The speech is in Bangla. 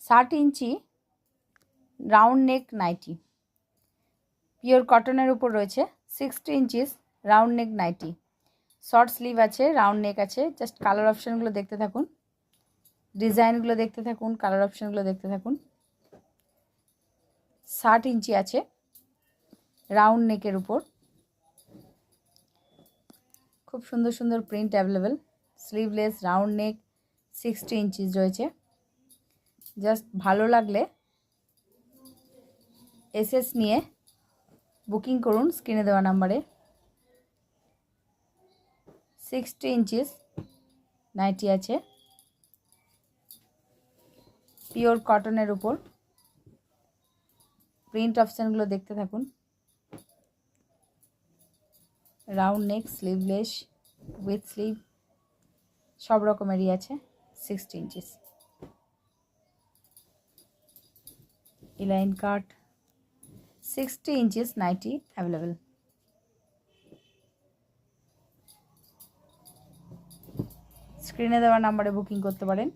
60 inch round neck nighty, pure কটনের উপর রয়েছে। 60 inches round neck nighty, short sleeve আছে, রাউন্ড নেক আছে। জাস্ট কালার অপশানগুলো দেখতে থাকুন, ডিজাইনগুলো দেখতে থাকুন, কালার অপশানগুলো দেখতে থাকুন। 60 ইঞ্চি আছে রাউন্ড নেকের উপর, খুব সুন্দর সুন্দর print available. Sleeveless round neck 60 inches রয়েছে। জাস্ট ভালো লাগলে এসএস নিয়ে বুকিং করুন স্ক্রিনে দেওয়া নাম্বারে। 60 ইঞ্চিস নাইটি আছে, পিওর কটনের উপর। প্রিন্ট অপশানগুলো দেখতে থাকুন। Round neck, sleeveless, with sleeve, সব রকমেরই আছে। 60 ইঞ্চিস ইলাইন কাট 60 ইঞ্চিস নাইটি অ্যাভেলেবেল। স্ক্রিনে দেওয়া নাম্বারে বুকিং করতে পারেন।